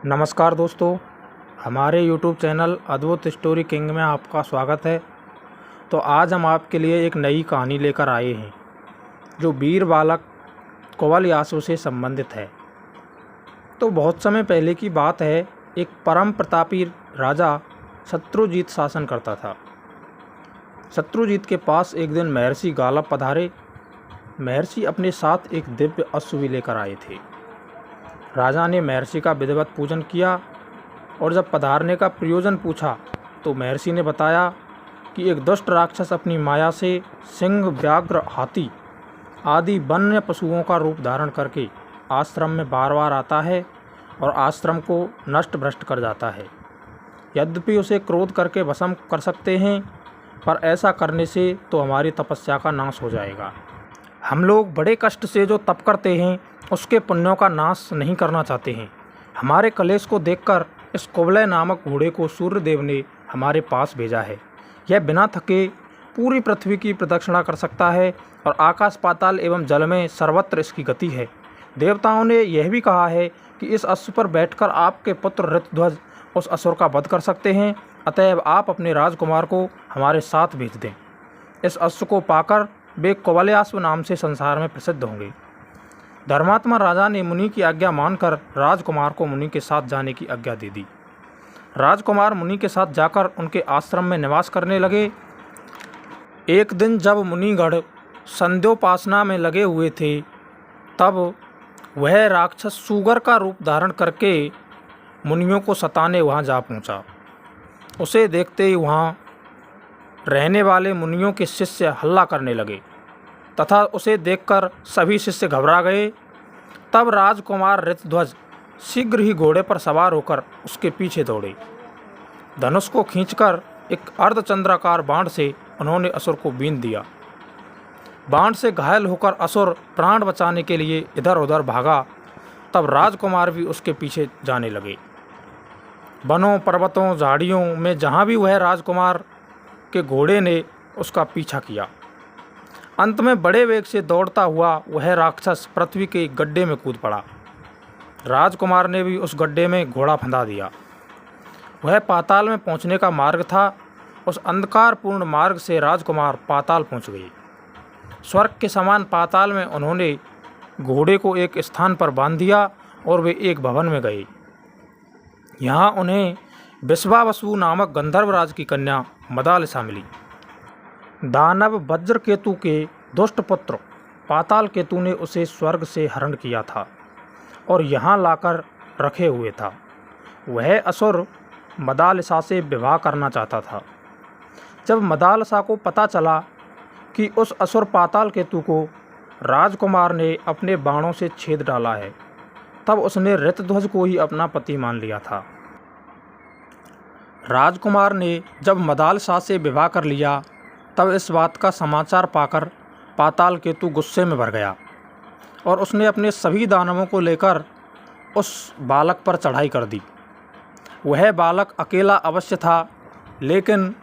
नमस्कार दोस्तों, हमारे YouTube चैनल अद्भुत स्टोरी किंग में आपका स्वागत है। तो आज हम आपके लिए एक नई कहानी लेकर आए हैं जो वीर बालक कोवलयासु से संबंधित है। तो बहुत समय पहले की बात है, एक परम प्रतापी राजा शत्रुजीत शासन करता था। शत्रुजीत के पास एक दिन महर्षि गालव पधारे। महर्षि अपने साथ एक दिव्य अश्व भी लेकर आए थे। राजा ने महर्षि का विधिवत पूजन किया और जब पधारने का प्रयोजन पूछा तो महर्षि ने बताया कि एक दुष्ट राक्षस अपनी माया से सिंह, व्याघ्र, हाथी आदि वन्य पशुओं का रूप धारण करके आश्रम में बार बार आता है और आश्रम को नष्ट भ्रष्ट कर जाता है। यद्यपि उसे क्रोध करके भस्म कर सकते हैं, पर ऐसा करने से तो हमारी तपस्या का नाश हो जाएगा। हम लोग बड़े कष्ट से जो तप करते हैं उसके पुण्यों का नाश नहीं करना चाहते हैं। हमारे कलेश को देखकर इस कुवलय नामक घोड़े को सूर्यदेव ने हमारे पास भेजा है। यह बिना थके पूरी पृथ्वी की प्रदक्षिणा कर सकता है और आकाश, पाताल एवं जल में सर्वत्र इसकी गति है। देवताओं ने यह भी कहा है कि इस अश्व पर बैठकर आपके पुत्र ऋतध्वज उस असुर का वध कर सकते हैं। अतएव आप अपने राजकुमार को हमारे साथ भेज दें। इस अश्व को पाकर वे कोवलयासु नाम से संसार में प्रसिद्ध होंगे। धर्मात्मा राजा ने मुनि की आज्ञा मानकर राजकुमार को मुनि के साथ जाने की आज्ञा दे दी। राजकुमार मुनि के साथ जाकर उनके आश्रम में निवास करने लगे। एक दिन जब मुनिगण संध्योपासना में लगे हुए थे, तब वह राक्षस सूगर का रूप धारण करके मुनियों को सताने वहां जा पहुंचा। उसे देखते ही वहां रहने वाले मुनियों के शिष्य हल्ला करने लगे तथा उसे देखकर सभी शिष्य घबरा गए। तब राजकुमार ऋतध्वज शीघ्र ही घोड़े पर सवार होकर उसके पीछे दौड़े। धनुष को खींचकर एक अर्धचंद्राकार बाण से उन्होंने असुर को बींध दिया। बाण से घायल होकर असुर प्राण बचाने के लिए इधर उधर भागा। तब राजकुमार भी उसके पीछे जाने लगे। वनों, पर्वतों, झाड़ियों में जहाँ भी वह राजकुमार के घोड़े ने उसका पीछा किया। अंत में बड़े वेग से दौड़ता हुआ वह राक्षस पृथ्वी के एक गड्ढे में कूद पड़ा। राजकुमार ने भी उस गड्ढे में घोड़ा फंदा दिया। वह पाताल में पहुंचने का मार्ग था। उस अंधकारपूर्ण मार्ग से राजकुमार पाताल पहुंच गए। स्वर्ग के समान पाताल में उन्होंने घोड़े को एक स्थान पर बांध दिया और वे एक भवन में गए। यहाँ उन्हें विश्वावसु नामक गंधर्वराज की कन्या मदालसा मिली। दानव वज्रकेतु के दुष्ट पुत्र पाताल केतु ने उसे स्वर्ग से हरण किया था और यहाँ लाकर रखे हुए था। वह असुर मदालसा से विवाह करना चाहता था। जब मदालसा को पता चला कि उस असुर पाताल केतु को राजकुमार ने अपने बाणों से छेद डाला है, तब उसने ऋतध्वज को ही अपना पति मान लिया था। राजकुमार ने जब मदालसा से विवाह कर लिया, तब इस बात का समाचार पाकर पाताल केतु गुस्से में भर गया और उसने अपने सभी दानवों को लेकर उस बालक पर चढ़ाई कर दी। वह बालक अकेला अवश्य था, लेकिन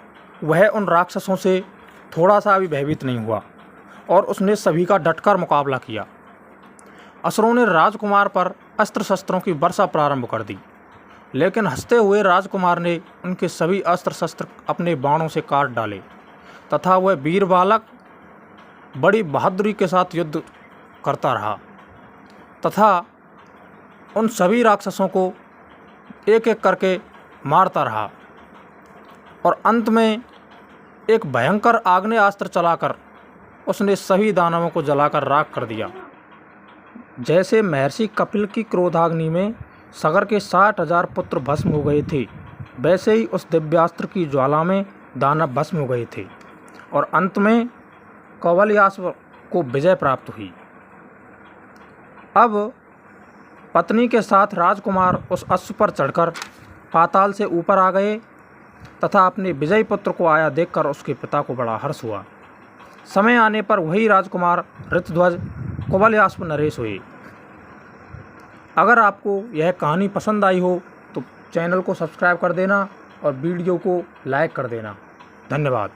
वह उन राक्षसों से थोड़ा सा भी भयभीत नहीं हुआ और उसने सभी का डटकर मुकाबला किया। असुरों ने राजकुमार पर अस्त्र शस्त्रों की वर्षा प्रारंभ कर दी, लेकिन हंसते हुए राजकुमार ने उनके सभी अस्त्र शस्त्र अपने बाणों से काट डाले तथा वह वीर बालक बड़ी बहादुरी के साथ युद्ध करता रहा तथा उन सभी राक्षसों को एक एक करके मारता रहा और अंत में एक भयंकर आग्नेयास्त्र चलाकर उसने सभी दानवों को जलाकर राख कर दिया। जैसे महर्षि कपिल की क्रोधाग्नि में सगर के 60,000 पुत्र भस्म हो गए थे, वैसे ही उस दिव्यास्त्र की ज्वाला में दानव भस्म हो गए थे और अंत में कोवलयासु को विजय प्राप्त हुई। अब पत्नी के साथ राजकुमार उस अश्व पर चढ़कर पाताल से ऊपर आ गए तथा अपने विजयी पुत्र को आया देखकर उसके पिता को बड़ा हर्ष हुआ। समय आने पर वही राजकुमार ऋतध्वज कोवलयासु नरेश हुए। अगर आपको यह कहानी पसंद आई हो तो चैनल को सब्सक्राइब कर देना और वीडियो को लाइक कर देना। धन्यवाद।